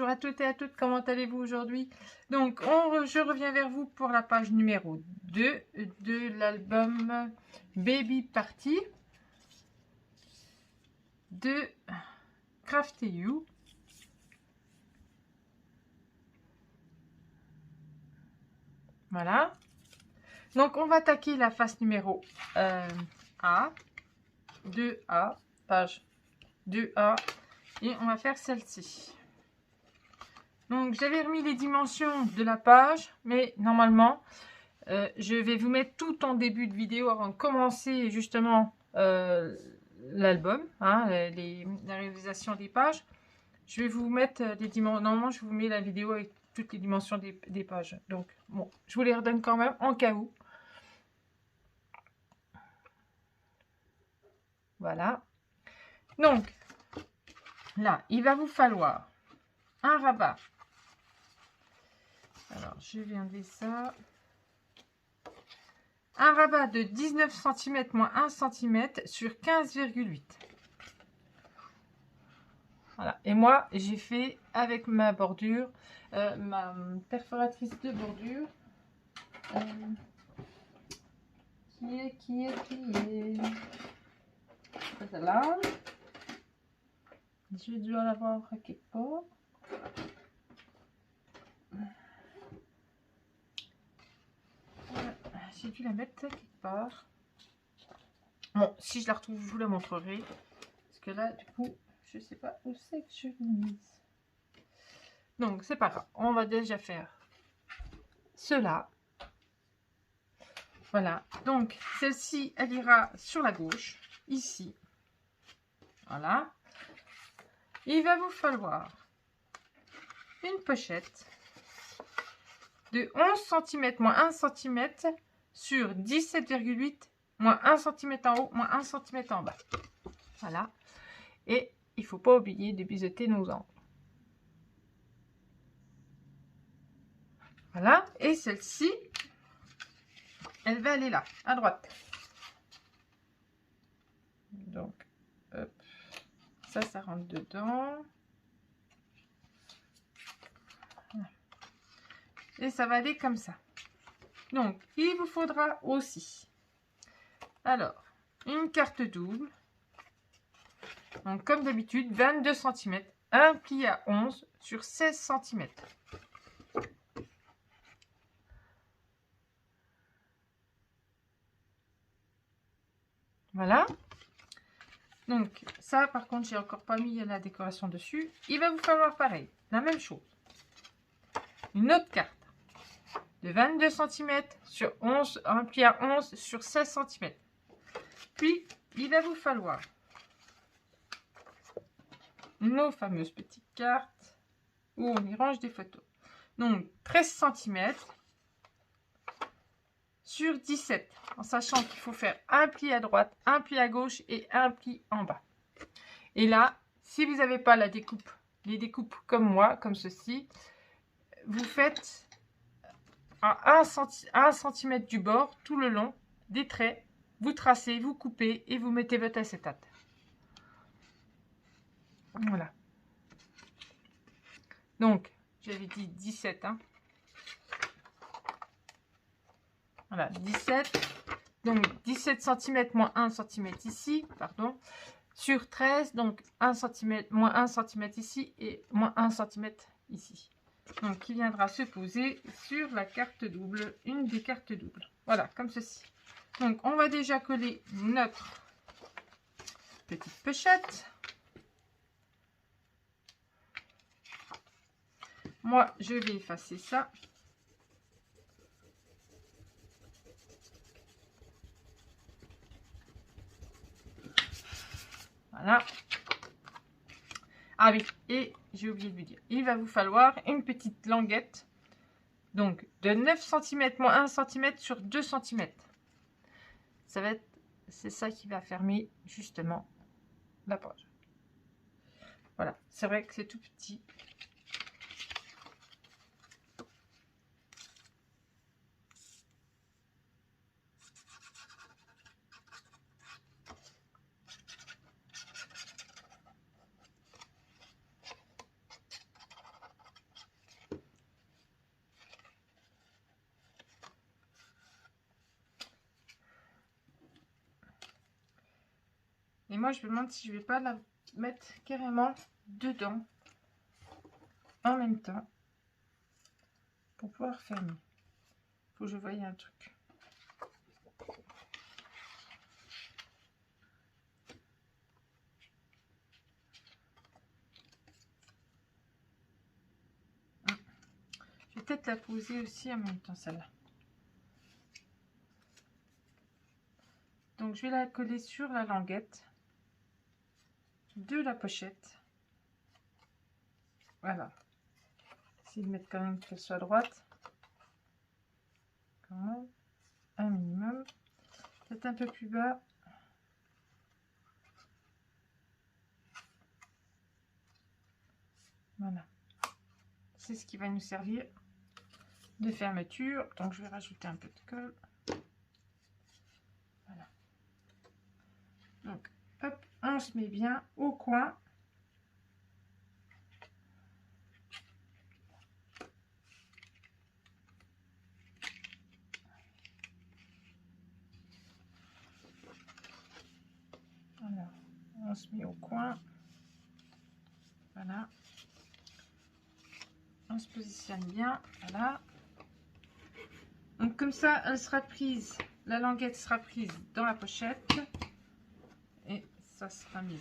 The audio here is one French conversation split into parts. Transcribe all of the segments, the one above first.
bonjour à toutes et à toutes, comment allez-vous aujourd'hui? Donc, je reviens vers vous pour la page numéro 2 de l'album Baby Party de Crafty You. Voilà. Donc, on va attaquer la face numéro A, 2A, page 2A, et on va faire celle-ci. Donc, j'avais remis les dimensions de la page, mais normalement, je vais vous mettre tout en début de vidéo avant de commencer justement l'album, hein, la réalisation des pages. Je vais vous mettre les dimensions. Normalement, je vous mets la vidéo avec toutes les dimensions des pages. Donc, bon, je vous les redonne quand même en cas où. Voilà. Donc, là, il va vous falloir un rabat. Alors, je vais enlever ça. Un rabat de 19 cm moins 1 cm sur 15,8. Voilà. Et moi, j'ai fait avec ma bordure, ma perforatrice de bordure. Qui est celle-là. Je dois l'avoir quelque part. J'ai dû la mettre quelque part. Bon, si je la retrouve, je vous la montrerai. Parce que là, du coup, je sais pas où c'est que je l'ai mise. Donc, c'est pas grave. On va déjà faire cela. Voilà. Donc, celle-ci, elle ira sur la gauche, ici. Voilà. Il va vous falloir une pochette de 11 cm moins 1 cm sur 17,8 moins 1 cm en haut, moins 1 cm en bas. Voilà. Et il ne faut pas oublier de biseauter nos angles. Voilà. Et celle-ci, elle va aller là, à droite. Donc, hop. Ça rentre dedans. Et ça va aller comme ça. Donc, il vous faudra aussi, alors, une carte double. Donc, comme d'habitude, 22 cm, un pli à 11 sur 16 cm. Voilà. Donc, ça, par contre, j'ai encore pas mis la décoration dessus. Il va vous falloir pareil, la même chose. Une autre carte de 22 cm sur 11, un pli à 11 sur 16 cm. Puis, il va vous falloir nos fameuses petites cartes où on y range des photos. Donc 13 cm sur 17, en sachant qu'il faut faire un pli à droite, un pli à gauche et un pli en bas. Et là, si vous n'avez pas la découpe, les découpes comme moi, comme ceci, vous faites à 1 cm du bord, tout le long, des traits, vous tracez, vous coupez et vous mettez votre acétate. Voilà. Donc, j'avais dit 17, hein. Voilà, 17. Donc, 17 cm moins 1 cm ici, pardon, sur 13, donc 1 cm, moins 1 cm ici et moins 1 cm ici. Donc, qui viendra se poser sur la carte double, une des cartes doubles. Voilà, comme ceci. Donc, on va déjà coller notre petite pochette. Moi, je vais effacer ça. Voilà. Ah oui, et j'ai oublié de vous dire, il va vous falloir une petite languette, donc de 9 cm moins 1 cm sur 2 cm. Ça va être, c'est ça qui va fermer justement la page. Voilà, c'est vrai que c'est tout petit. moi, je me demande si je vais pas la mettre carrément dedans en même temps pour pouvoir fermer. Faut que je voie un truc. Je vais peut-être la poser aussi en même temps, celle-là. Donc, je vais la coller sur la languette de la pochette. Voilà. Essayer de mettre quand même qu'elle soit droite. Quand même. Un minimum. Peut-être un peu plus bas. Voilà. C'est ce qui va nous servir de fermeture. Donc, je vais rajouter un peu de colle. Voilà. Donc, hop, on se met bien au coin. Alors, on se met au coin. Voilà. On se positionne bien. Voilà. Donc, comme ça, elle sera prise. La languette sera prise dans la pochette. Et ça sera mieux.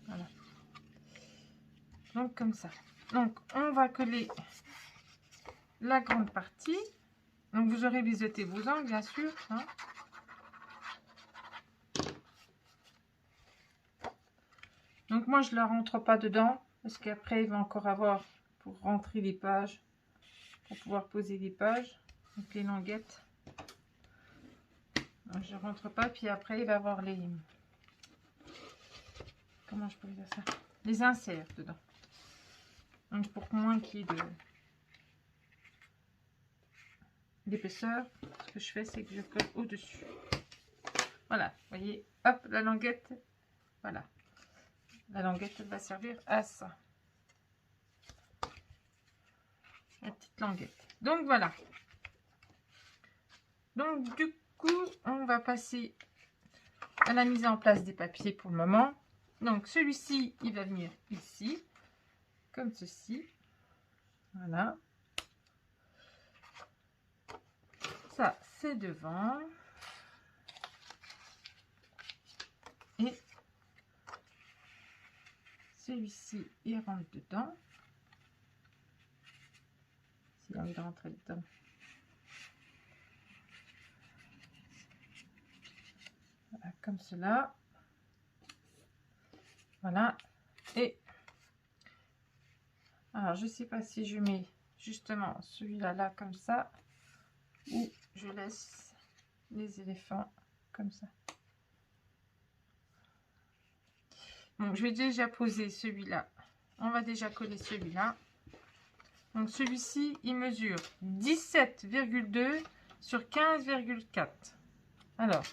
Voilà. Donc, comme ça. Donc, on va coller la grande partie. Donc, vous aurez biseauté vos angles, bien sûr. Hein. Donc, moi, je ne la rentre pas dedans. Parce qu'après, il va encore avoir pour rentrer les pages. Pour pouvoir poser les pages. Donc, les languettes. Donc, je ne rentre pas. Puis après, il va avoir les... Comment je peux dire ça? Les inserts dedans. Donc, pour moins qu'il y ait d'épaisseur, ce que je fais, c'est que je colle au-dessus. Voilà, vous voyez, hop, la languette, voilà. La languette, elle va servir à ça. La petite languette. Donc, voilà. Donc, du coup, on va passer à la mise en place des papiers pour le moment. Donc, celui-ci, il va venir ici, comme ceci. Voilà. Ça, c'est devant. Et celui-ci, il rentre dedans. S'il a envie de rentrer dedans. Voilà, comme cela. Voilà. Et alors, je sais pas si je mets justement celui-là là comme ça ou je laisse les éléphants comme ça. Bon, je vais déjà poser celui-là. On va déjà coller celui-là. Donc, celui-ci, il mesure 17,2 sur 15,4. Alors,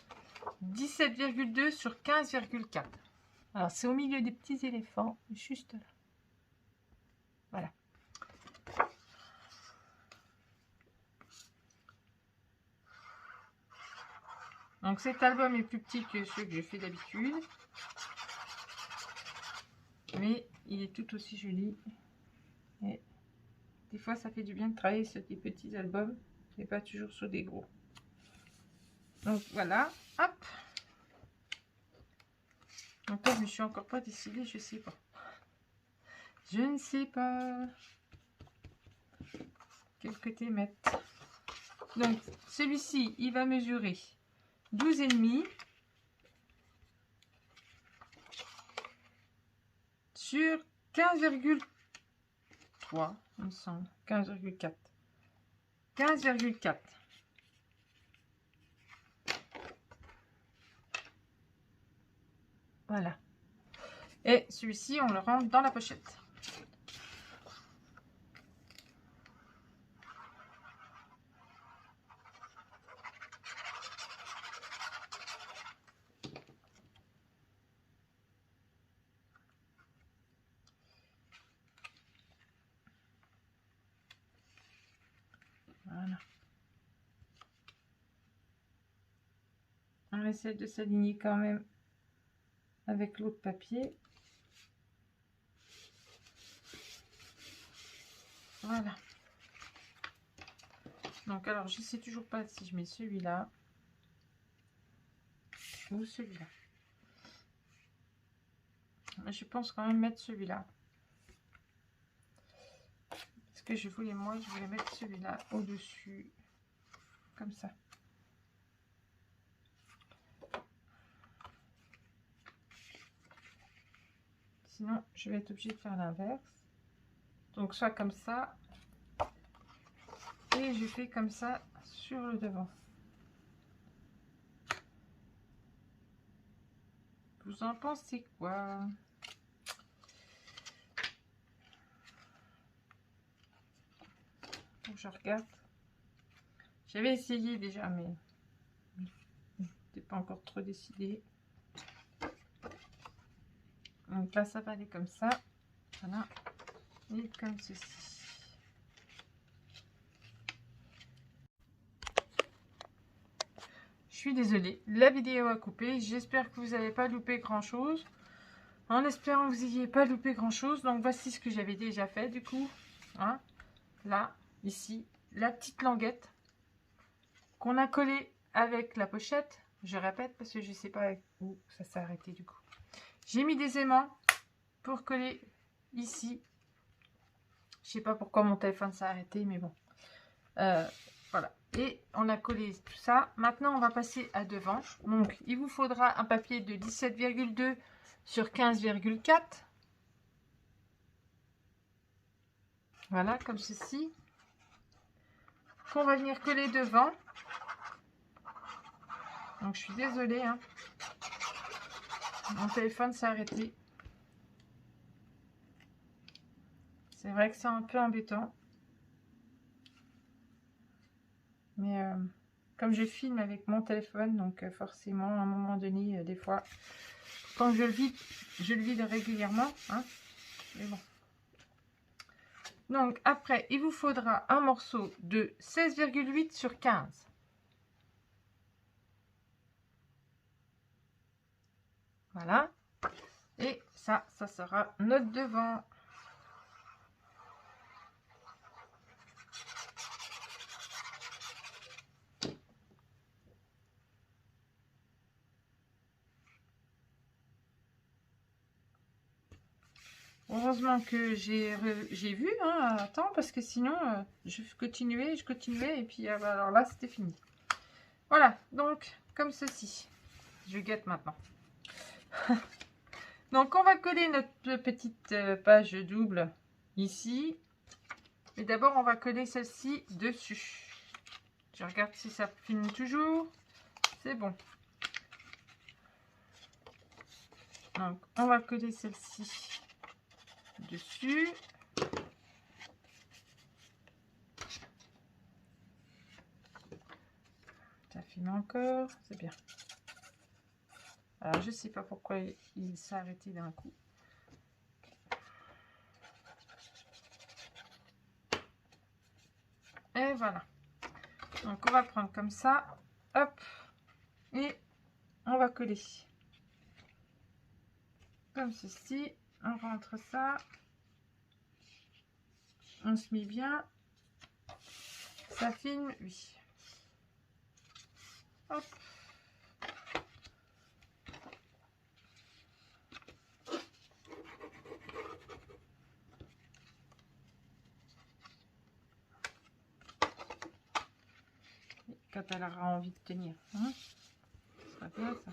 17,2 sur 15,4. Alors, c'est au milieu des petits éléphants, juste là. Voilà. Donc, cet album est plus petit que ceux que je fais d'habitude. Mais il est tout aussi joli. Et des fois, ça fait du bien de travailler sur des petits albums et pas toujours sur des gros. Donc, voilà. Hop. Donc là, je ne me suis encore pas décidée, je ne sais pas. Je ne sais pas quel côté mettre. Donc, celui-ci, il va mesurer 12,5 sur 15,3, il me semble. 15,4. 15,4. Voilà. Et celui-ci, on le rentre dans la pochette. essaie de s'aligner quand même avec l'autre papier. Voilà. Donc alors je sais toujours pas si je mets celui-là ou celui-là. Je pense quand même mettre celui-là. Parce que je voulais mettre celui-là au-dessus. Comme ça. Sinon, je vais être obligée de faire l'inverse. Donc, soit comme ça. Et je fais comme ça sur le devant. Vous en pensez quoi? Je regarde. J'avais essayé déjà, mais je n'étais pas encore trop décidée. Donc là, ça va aller comme ça. Voilà. Et comme ceci. Je suis désolée, la vidéo a coupé. J'espère que vous n'avez pas loupé grand chose. En espérant que vous n'ayez pas loupé grand chose. Donc voici ce que j'avais déjà fait du coup. Hein, là, ici, la petite languette qu'on a collée avec la pochette. Je répète parce que je ne sais pas où ça s'est arrêté du coup. J'ai mis des aimants pour coller ici. Je sais pas pourquoi mon téléphone s'est arrêté, mais bon. Voilà. Et on a collé tout ça. Maintenant, on va passer à devant. Donc, il vous faudra un papier de 17,2 sur 15,4. Voilà, comme ceci. Qu'on va venir coller devant. Donc, je suis désolée. Hein. Mon téléphone s'est arrêté. C'est vrai que c'est un peu embêtant. Mais comme je filme avec mon téléphone, donc forcément, à un moment donné, des fois, quand je le vide régulièrement. Hein, mais bon. Donc, après, il vous faudra un morceau de 16,8 sur 15. Voilà. Et ça sera notre devant. Heureusement que j'ai vu, hein, attends, parce que sinon, je continuais, et puis bah, alors là, c'était fini. Voilà, donc, comme ceci. Je guette maintenant. Donc, on va coller notre petite page double ici. Et d'abord, on va coller celle-ci dessus. Je regarde si ça filme toujours. C'est bon. Donc, on va coller celle-ci dessus. Ça filme encore. C'est bien. Alors, je sais pas pourquoi il s'est arrêté d'un coup. Et voilà. Donc, on va prendre comme ça. Hop. Et on va coller. Comme ceci. On rentre ça. On se met bien. Ça filme, oui. Hop. Quand elle aura envie de tenir. Hein, ça sera bien ça.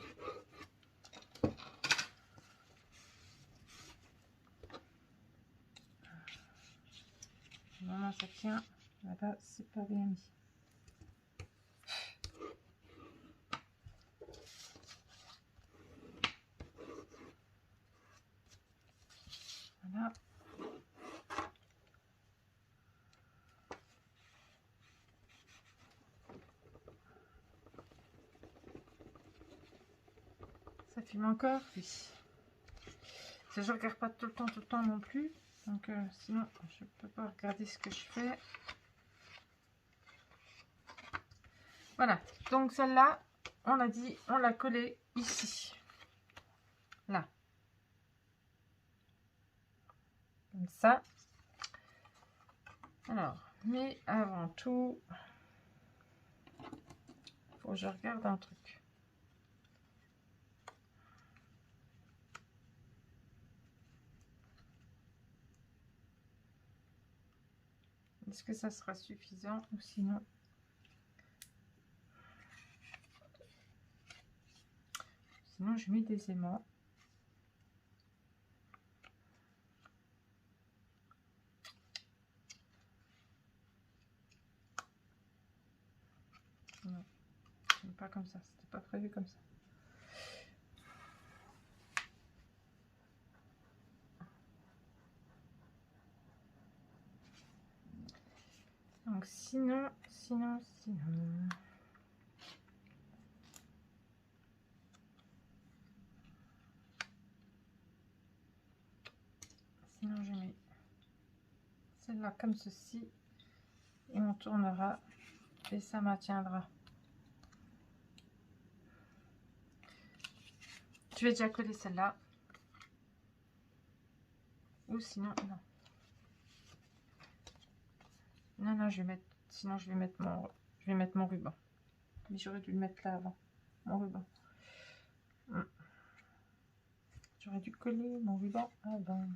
Vraiment ça tient. Là-bas, c'est pas bien mis. Voilà. Ça filme encore? Oui. Je ne regarde pas tout le temps non plus. Donc sinon, je ne peux pas regarder ce que je fais. Voilà. Donc celle-là, on a dit, on l'a collé ici. Là. Comme ça. Alors, mais avant tout, faut que je regarde un truc. Est-ce que ça sera suffisant ou sinon... Sinon, je mets des aimants. Non, pas comme ça. C'était pas prévu comme ça. Donc, sinon... Sinon, je mets celle-là comme ceci. Et on tournera. Et ça maintiendra. Je vais déjà coller celle-là. Ou sinon, non. Non, je vais mettre... Sinon, je vais mettre mon ruban. Mais j'aurais dû le mettre là avant. Mon ruban. J'aurais dû coller mon ruban avant.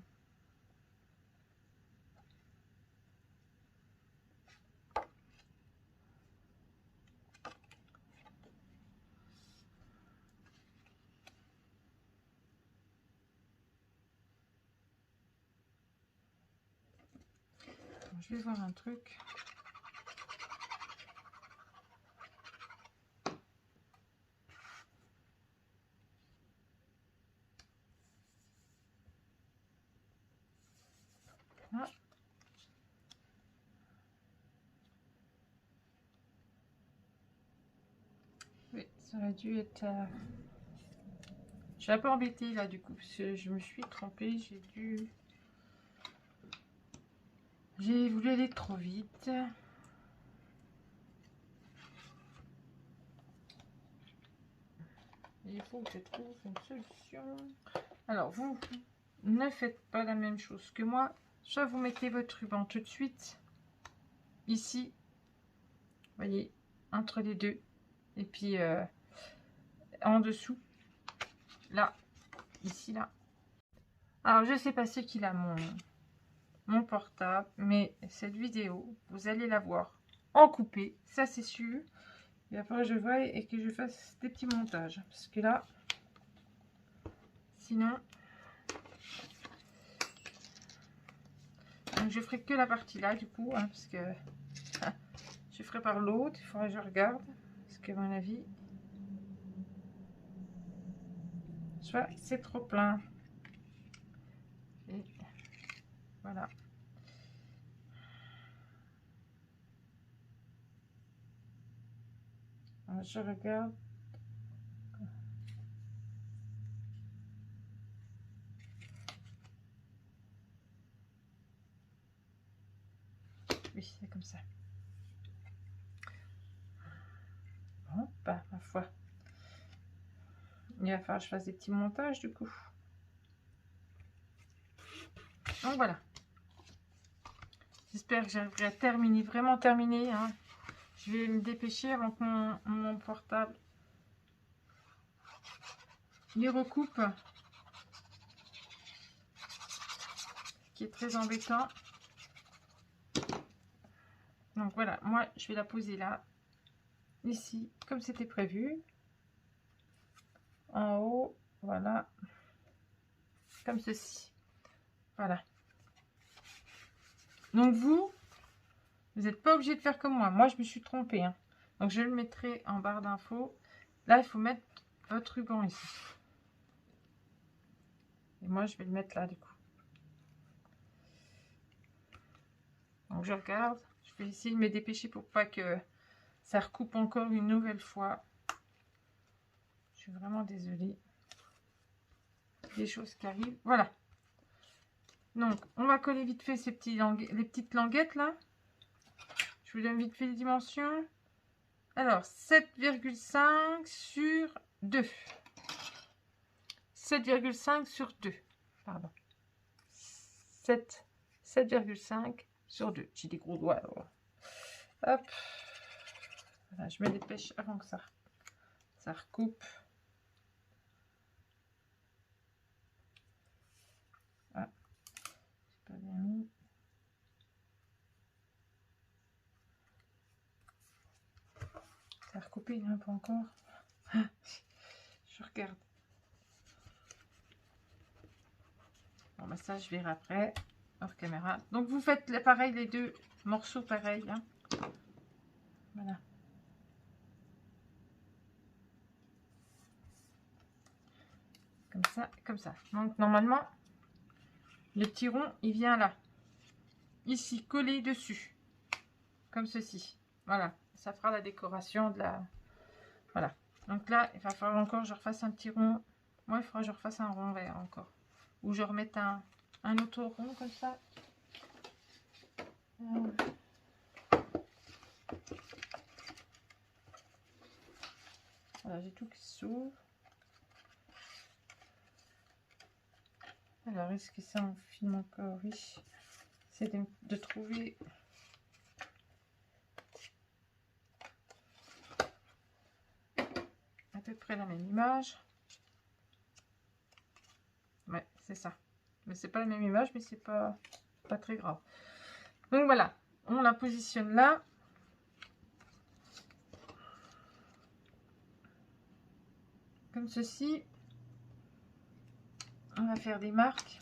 Je vais voir un truc. Ah. Oui, ça aurait dû être... Je suis un peu embêtée là du coup, parce que je me suis trompée, j'ai voulu aller trop vite. Il faut que je trouve une solution. Alors, vous ne faites pas la même chose que moi. Soit vous mettez votre ruban tout de suite, ici, vous voyez, entre les deux. Et puis, en dessous, là, ici, là. Alors, je sais pas ce qu'il a mon portable, mais cette vidéo, vous allez la voir en coupé, ça c'est sûr. Et après, je vois et que je fasse des petits montages. Parce que là, sinon... Donc, je ferai que la partie là, du coup, hein, parce que je ferai par l'autre. Il faudra que je regarde. Parce que, à mon avis, soit c'est trop plein. Et voilà. Alors, je regarde. Oui, c'est comme ça. Bon, bah, ma foi. Il va falloir que je fasse des petits montages, du coup. Donc, voilà. J'espère que j'arriverai à terminer, vraiment terminer. Hein. Je vais me dépêcher avant que mon portable les recoupe. Ce qui est très embêtant. Donc voilà, moi je vais la poser là, ici, comme c'était prévu. En haut, voilà. Comme ceci. Voilà. Donc vous n'êtes pas obligé de faire comme moi. Moi je me suis trompée. Hein. Donc je le mettrai en barre d'infos. Là il faut mettre votre ruban ici. Et moi je vais le mettre là du coup. Donc je regarde. Je vais essayer de me dépêcher pour pas que ça recoupe encore une nouvelle fois. Je suis vraiment désolée. Des choses qui arrivent. Voilà. Donc, on va coller vite fait ces petits les petites languettes là. Je vous donne vite fait les dimensions. Alors, 7,5 sur 2. 7,5 sur 2. Pardon. 7,5 sur 2. J'ai des gros doigts alors. Hop. Voilà, je me dépêche avant que ça recoupe. Ah, j'ai pas bien mis. Ça a recoupé, il n'y en a pas encore. Je regarde. Bon, bah ça, je verrai après, hors caméra. Donc, vous faites pareil, les deux morceaux pareils. Hein. Voilà. Comme ça, comme ça. Donc, normalement, le petit rond, il vient là. Ici, collé dessus. Comme ceci. Voilà. Ça fera la décoration de la... Voilà. Donc là, il va falloir encore que je refasse un petit rond. Moi, il faudra que je refasse un rond vert encore. Ou je remette un autre rond comme ça. Voilà, j'ai tout qui s'ouvre. Alors, est-ce que ça en filme encore? Oui. C'est de trouver... à peu près la même image. Ouais, c'est ça. Mais c'est pas la même image, mais c'est pas très grave. Donc voilà, on la positionne là. Comme ceci. On va faire des marques.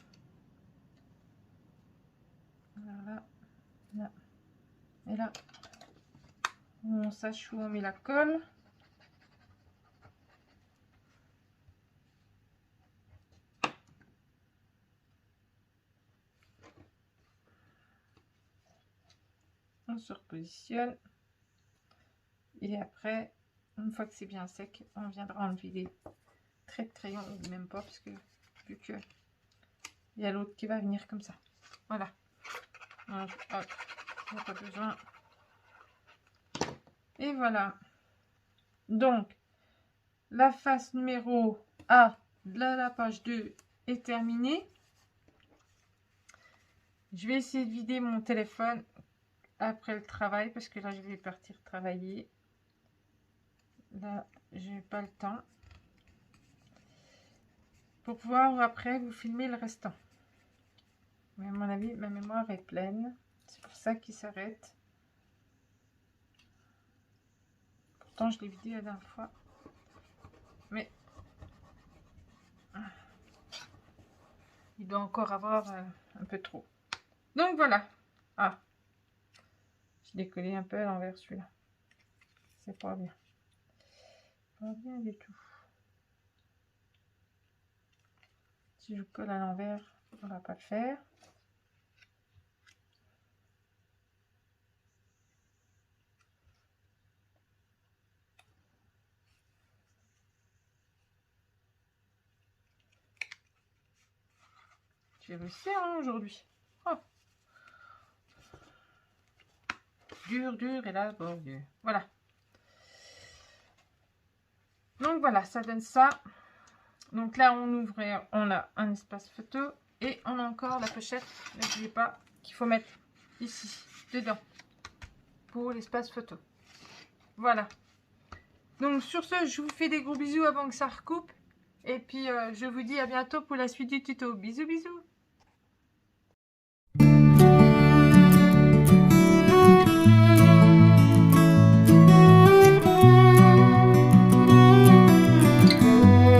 Voilà, là. Et là, on sache où on met la colle. On se repositionne. Et après, une fois que c'est bien sec, on viendra enlever les traits de crayon, ou même pas, parce que vu que il y a l'autre qui va venir comme ça. Voilà. Donc, hop, il n'y a pas besoin. Et voilà. Donc, la face numéro A de la page 2 est terminée. Je vais essayer de vider mon téléphone après le travail, parce que là, je vais partir travailler. Là, j'ai pas le temps. Pour pouvoir après vous filmer le restant. Mais à mon avis, ma mémoire est pleine. C'est pour ça qu'il s'arrête. Pourtant, je l'ai vidé la dernière fois. Mais il doit encore avoir un peu trop. Donc voilà. Ah, je l'ai collé un peu à l'envers celui-là. C'est pas bien. Pas bien du tout. Si je colle à l'envers, on va pas le faire. J'ai réussi hein, aujourd'hui. Oh. Dur et là, bon Dieu. Voilà. Donc voilà, ça donne ça. Donc là, on ouvre, on a un espace photo et on a encore la pochette. N'oubliez pas qu'il faut mettre ici, dedans, pour l'espace photo. Voilà. Donc sur ce, je vous fais des gros bisous avant que ça recoupe. Et puis, je vous dis à bientôt pour la suite du tuto. Bisous, bisous.